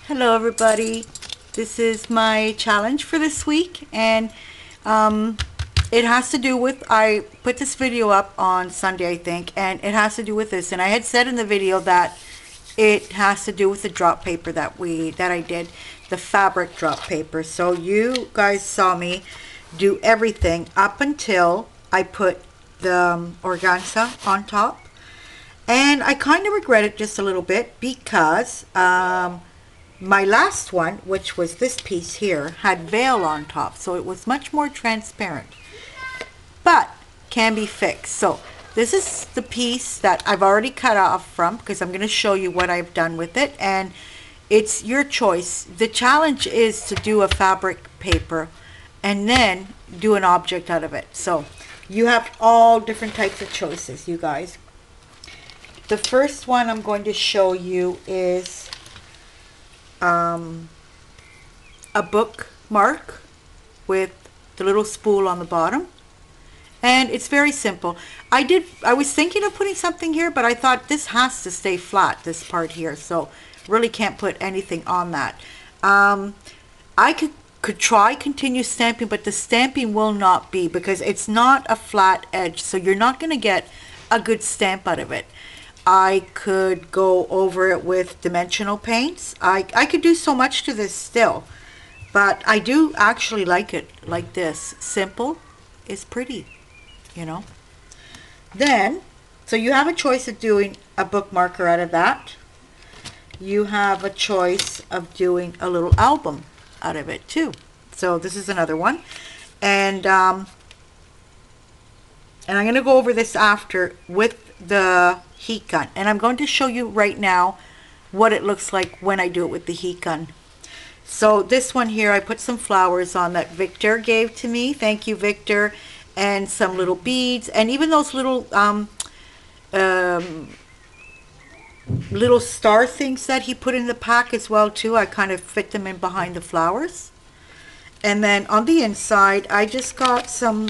Hello everybody, this is my challenge for this week, and it has to do with, I put this video up on Sunday I think, and it has to do with this. And I had said in the video that it has to do with the drop paper that I did, the fabric drop paper. So you guys saw me do everything up until I put the organza on top, and I kind of regret it just a little bit because my last one, which was this piece here, had veil on top, so it was much more transparent, but can be fixed. So this is the piece that I've already cut off from, because I'm going to show you what I've done with it, and it's your choice. The challenge is to do a fabric paper and then do an object out of it. So you have all different types of choices, you guys. The first one I'm going to show you is a bookmark with the little spool on the bottom, and it's very simple. I was thinking of putting something here, but I thought this has to stay flat, this part here, so really can't put anything on that. I could try continue stamping, but the stamping will not be, because it's not a flat edge, so you're not going to get a good stamp out of it. I could go over it with dimensional paints. I could do so much to this still, but I do actually like it like this. Simple is pretty, you know. Then, so you have a choice of doing a bookmarker out of that. You have a choice of doing a little album out of it too. So this is another one, and I'm going to go over this after with the heat gun, and I'm going to show you right now what it looks like when I do it with the heat gun. So this one here, I put some flowers on that Victor gave to me. Thank you, Victor. And some little beads, and even those little little star things that he put in the pack as well too. I kind of fit them in behind the flowers. And then on the inside, I just got some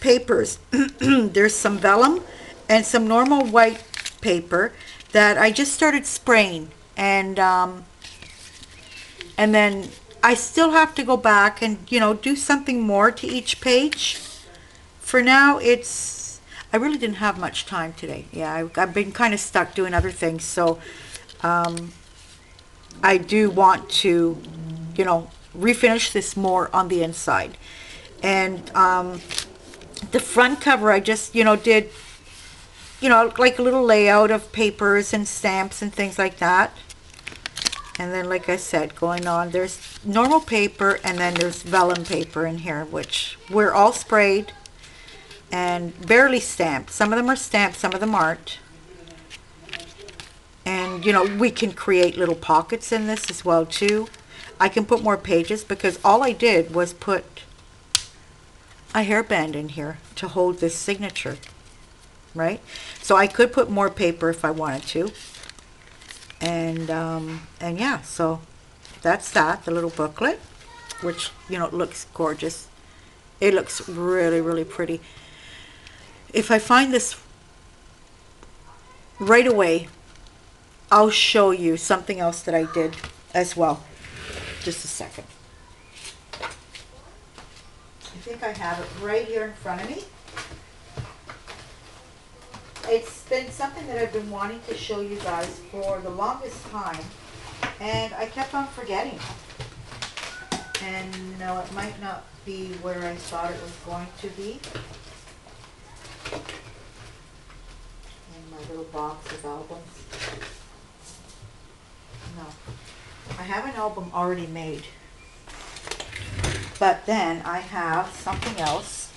papers. There's some vellum and some normal white paper that I just started spraying, and then I still have to go back and, you know, do something more to each page. For now, I really didn't have much time today. Yeah, I've been kind of stuck doing other things, so I do want to, you know, refinish this more on the inside. And the front cover, I just, you know, did, you know, like a little layout of papers and stamps and things like that. And then, like I said, going on, there's normal paper, and then there's vellum paper in here, which we're all sprayed and barely stamped. Some of them are stamped, some of them aren't. And, you know, we can create little pockets in this as well too. I can put more pages, because all I did was put a hairband in here to hold this signature, right? So I could put more paper if I wanted to. And yeah, so that's that, the little booklet, which, you know, looks gorgeous. It looks really, really pretty. If I find this right away, I'll show you something else that I did as well. Just a second. I think I have it right here in front of me. It's been something that I've been wanting to show you guys for the longest time, and I kept on forgetting. And no, it might not be where I thought it was going to be. In my little box of albums. No. I have an album already made. But then I have something else.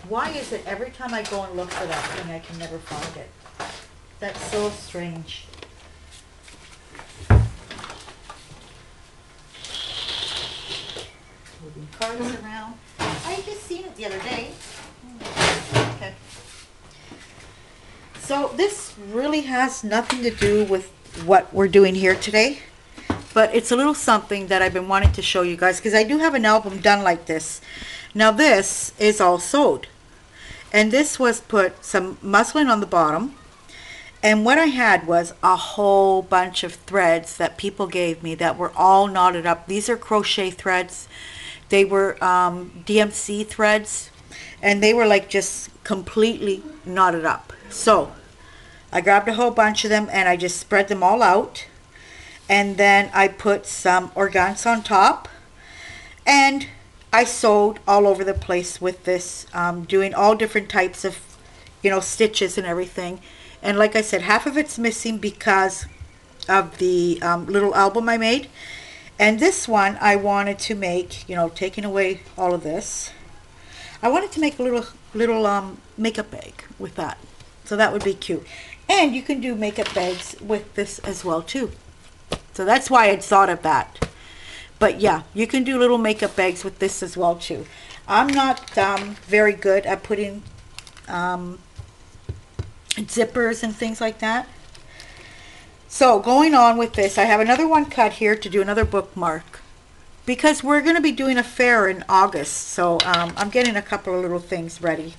Why is it every time I go and look for that thing, I can never find it? That's so strange. Moving cards around. I just seen it the other day. Okay. So this really has nothing to do with what we're doing here today, but it's a little something that I've been wanting to show you guys, because I do have an album done like this. Now this is all sewed, And this was put some muslin on the bottom. And what I had was a whole bunch of threads that people gave me that were all knotted up. These are crochet threads. They were DMC threads. And they were like just completely knotted up. So I grabbed a whole bunch of them and I just spread them all out. And then I put some organza on top. And I sewed all over the place with this, doing all different types of, stitches and everything. And like I said, half of it's missing because of the little album I made. And this one I wanted to make, taking away all of this, I wanted to make a little makeup bag with that. So that would be cute. And you can do makeup bags with this as well too. So that's why I thought of that. But yeah, you can do little makeup bags with this as well too. I'm not very good at putting zippers and things like that. So going on with this, I have another one cut here to do another bookmark. Because we're going to be doing a fair in August. So I'm getting a couple of little things ready.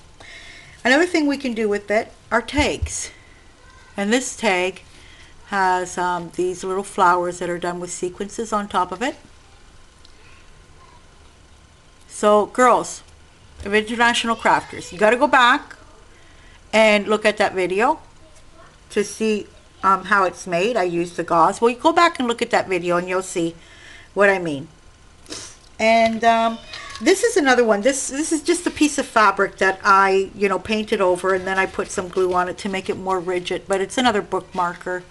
Another thing we can do with it are tags. And this tag has these little flowers that are done with sequences on top of it. So girls of International Crafters, you got to go back and look at that video to see how it's made. I used the gauze. Well, you go back and look at that video and you'll see what I mean. And this is another one. This is just a piece of fabric that I painted over, and then I put some glue on it to make it more rigid. But it's another bookmarker,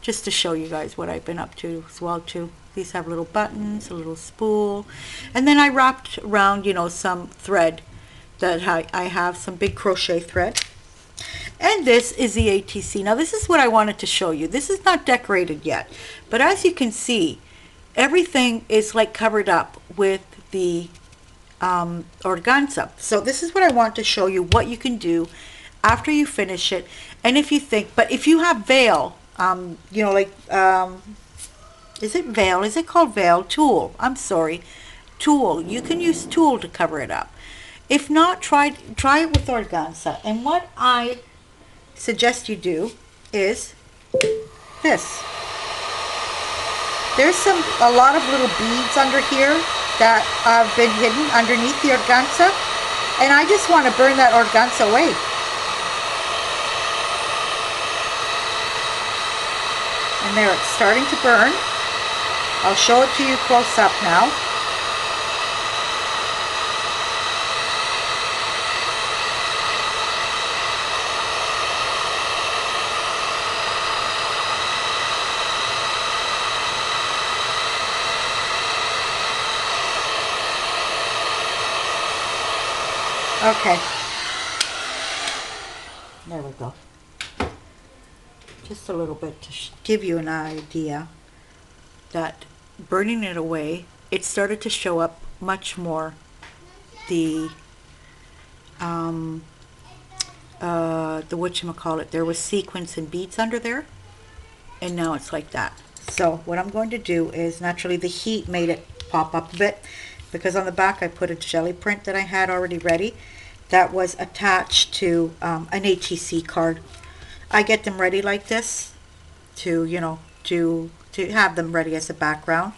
just to show you guys what I've been up to as well too. These have little buttons, a little spool, and then I wrapped around some thread that I have some big crochet thread. And this is the ATC. Now this is what I wanted to show you. This is not decorated yet, but as you can see, everything is like covered up with the organza. So this is what I want to show you, what you can do after you finish it. And if you think, but if you have veil, is it veil? Is it called veil? Tulle. I'm sorry. Tulle. You can use tulle to cover it up. If not, try it with organza. And what I suggest you do is this. There's a lot of little beads under here that have been hidden underneath the organza, and I just want to burn that organza away. And there, it's starting to burn. I'll show it to you close up now. Okay, there we go. Just a little bit to give you an idea that burning it away, it started to show up much more the whatchamacallit, there was sequins and beads under there, and now it's like that. So what I'm going to do is, naturally the heat made it pop up a bit, because on the back I put a jelly print that I had already ready that was attached to an ATC card. I get them ready like this to to have them ready as a background.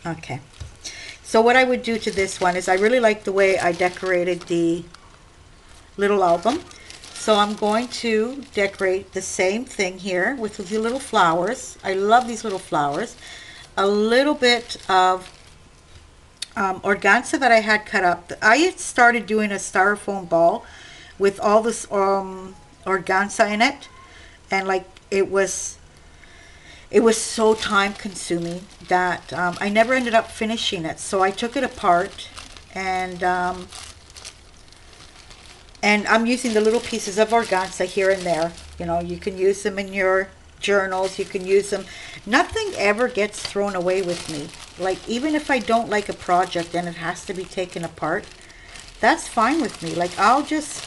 Okay, so what I would do to this one is, I really like the way I decorated the little album, so I'm going to decorate the same thing here with the little flowers. I love these little flowers. A little bit of organza that I had cut up. I had started doing a styrofoam ball with all this organza in it, and like it was so time consuming that I never ended up finishing it. So I took it apart, and I'm using the little pieces of organza here and there. You can use them in your journals, you can use them. Nothing ever gets thrown away with me. Like, even if I don't like a project and it has to be taken apart, that's fine with me. Like, I'll use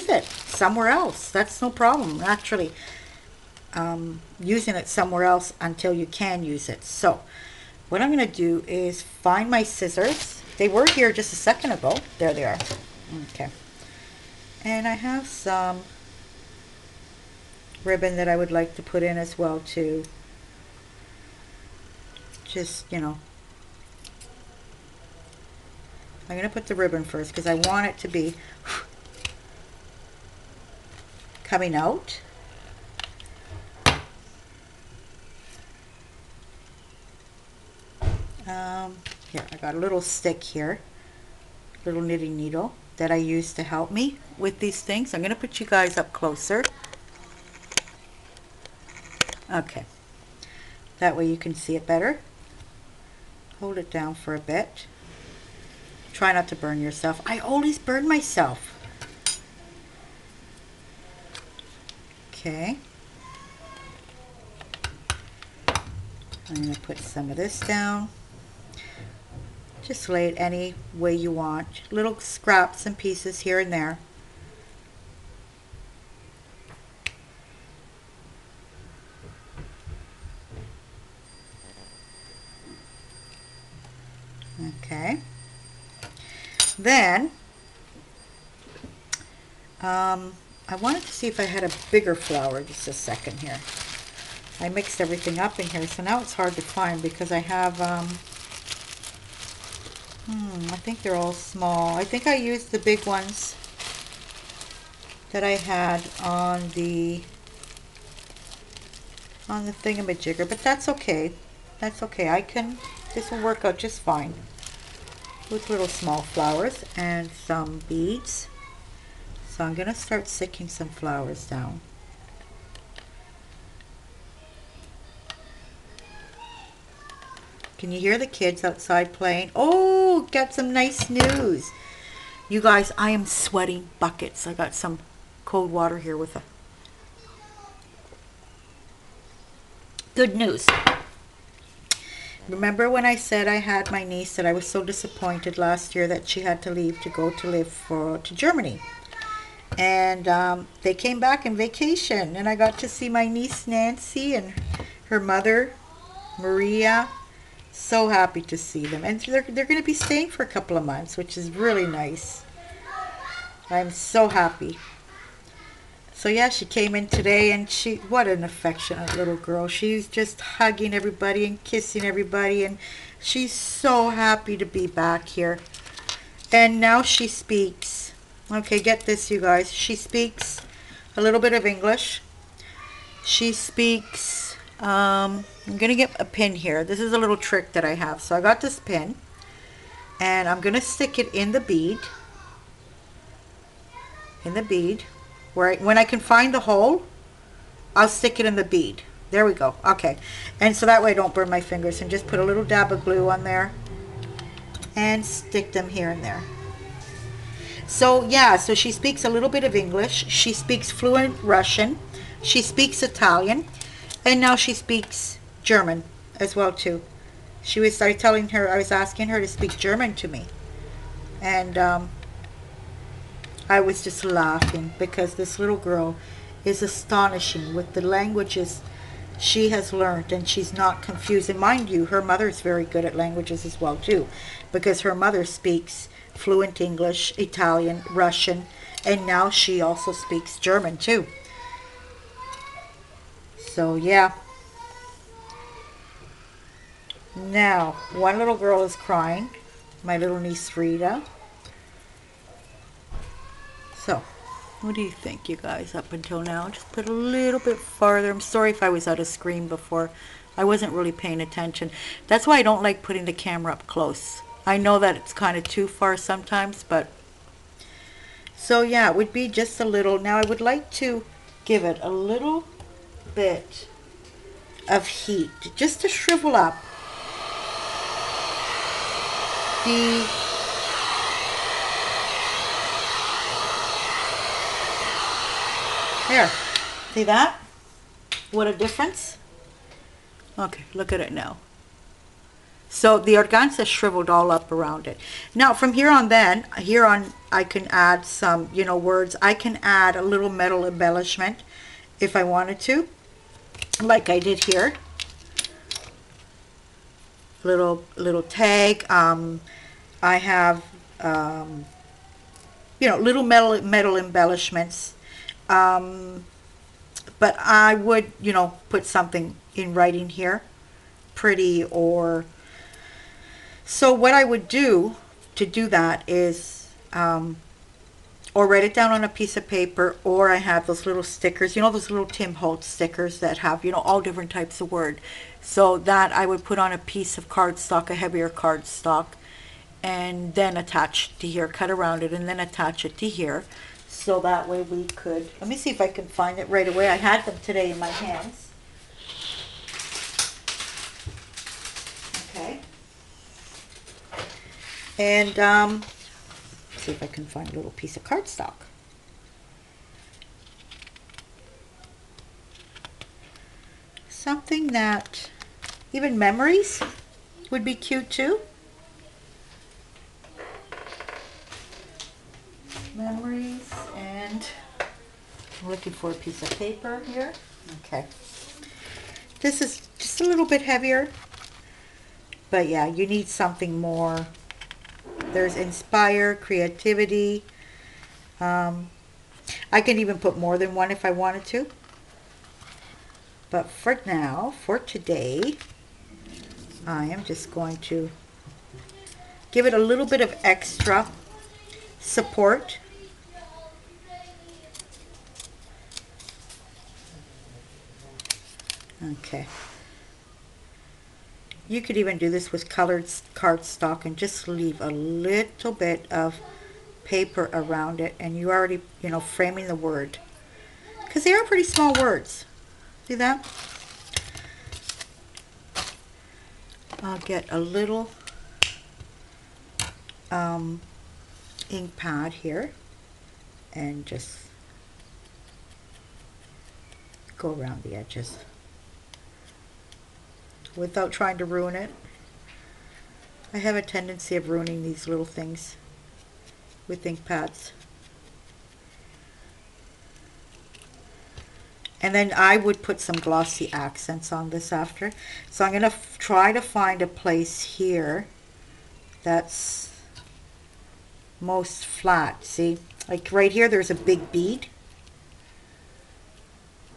it somewhere else. That's no problem, actually. Using it somewhere else until you can use it. So what I'm going to do is find my scissors. They were here just a second ago. There they are. Okay. And I have some ribbon that I would like to put in as well too. Just, you know, I'm going to put the ribbon first because I want it to be coming out. Here, I got a little stick here, little knitting needle that I use to help me with these things. I'm going to put you guys up closer. Okay, that way you can see it better. Hold it down for a bit. Try not to burn yourself. I always burn myself. Okay. I'm going to put some of this down. Just lay it any way you want. Little scraps and pieces here and there. Okay. Then, I wanted to see if I had a bigger flower. Just a second here. I mixed everything up in here, so now it's hard to find because I have, I think they're all small. I think I used the big ones that I had on the thingamajigger, but that's okay. That's okay. This will work out just fine with little small flowers and some beads. So I'm going to start sticking some flowers down. Can you hear the kids outside playing? Oh, got some nice news. You guys, I am sweating buckets. I got some cold water here with a good news. Remember when I said I had my niece that I was so disappointed last year that she had to leave to go to live to Germany? And they came back in vacation, and I got to see my niece Nancy and her mother Maria. So happy to see them, and they're going to be staying for a couple of months, which is really nice. I'm so happy. So yeah, she came in today, and what an affectionate little girl. She's just hugging everybody and kissing everybody, and she's so happy to be back here. And now she speaks. Okay, get this, you guys. She speaks a little bit of English. She speaks, I'm going to get a pin here. This is a little trick that I have. So I got this pin, and I'm going to stick it in the bead. When I can find the hole, I'll stick it in the bead. There we go. Okay. And so that way I don't burn my fingers, and just put a little dab of glue on there and stick them here and there. So yeah, so she speaks a little bit of English. She speaks fluent Russian. She speaks Italian. And now she speaks German as well too. I was asking her to speak German to me. And I was just laughing because this little girl is astonishing with the languages she has learned, and she's not confused. And mind you, her mother is very good at languages as well too, because her mother speaks fluent English, Italian, Russian, and now she also speaks German too. So yeah. Now, one little girl is crying, my little niece Frida. So, what do you think, you guys, up until now? Just put a little bit farther. I'm sorry if I was out of screen before. I wasn't really paying attention. That's why I don't like putting the camera up close. I know that it's kind of too far sometimes, but... So yeah, it would be just a little. Now I would like to give it a little bit of heat, just to shrivel up the there. See that? What a difference. Okay, look at it now. So the organza shriveled all up around it. Now from here on I can add some, words. I can add a little metal embellishment if I wanted to, like I did here. Little tag. I have, you know, little metal embellishments. But I would, you know, put something in writing here, pretty, or so what I would do to do that is or write it down on a piece of paper, or I have those little stickers, you know, those little Tim Holtz stickers that have, you know, all different types of word. So that I would put on a piece of cardstock, a heavier cardstock, and then attach to here, cut around it, and then attach it to here. So that way we could, let me see if I can find it right away. I had them today in my hands. Okay. And see if I can find a little piece of cardstock. Something that, even memories would be cute too. Memories, and I'm looking for a piece of paper here. Okay. This is just a little bit heavier, but yeah, you need something more. There's inspire, creativity. I can even put more than one if I wanted to. But for now, for today, I am just going to give it a little bit of extra support. Okay. You could even do this with colored cardstock and just leave a little bit of paper around it, and you already, you know, framing the word, because they are pretty small words. See that? I'll get a little ink pad here and just go around the edges without trying to ruin it. I have a tendency of ruining these little things with ink pads. And then I would put some glossy accents on this after. So I'm going to try to find a place here that's most flat. See, like right here there's a big bead.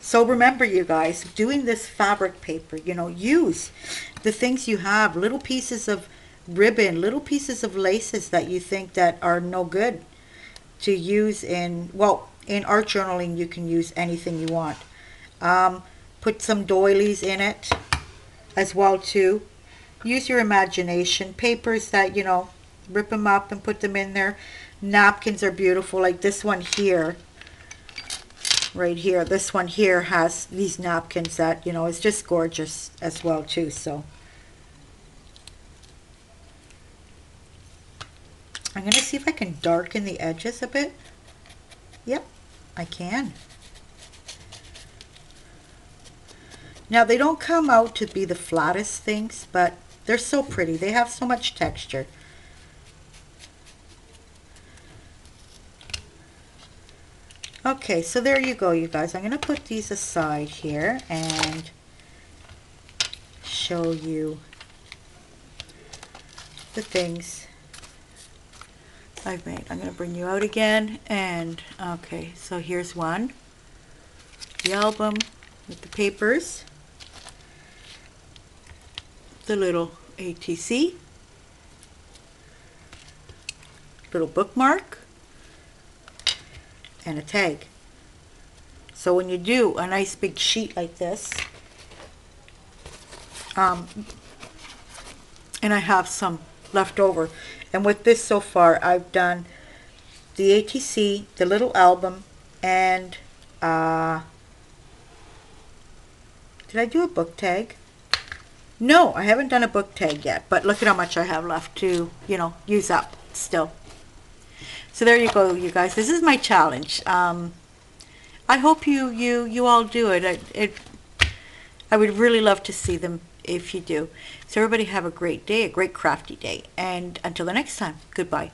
So remember, you guys, doing this fabric paper, you know, use the things you have, little pieces of ribbon, little pieces of laces that you think that are no good to use in, well, in art journaling you can use anything you want. Put some doilies in it as well too. Use your imagination. Papers that, you know, rip them up and put them in there. Napkins are beautiful, like this one here. Right here, this one here has these napkins that, you know, is just gorgeous as well too. So I'm going to see if I can darken the edges a bit. Yep, I can. Now they don't come out to be the flattest things, but they're so pretty. They have so much texture. Okay, so there you go, you guys. I'm going to put these aside here and show you the things I've made. I'm going to bring you out again, and okay, so here's one. The album with the papers. The little ATC. Little bookmark. And a tag. So when you do a nice big sheet like this, and I have some left over, and with this so far I've done the ATC, the little album, and did I do a book tag? No, I haven't done a book tag yet, but look at how much I have left to, you know, use up still. So there you go, you guys. This is my challenge. I hope you all do it. I would really love to see them if you do. So everybody have a great day, a great crafty day. And until the next time, goodbye.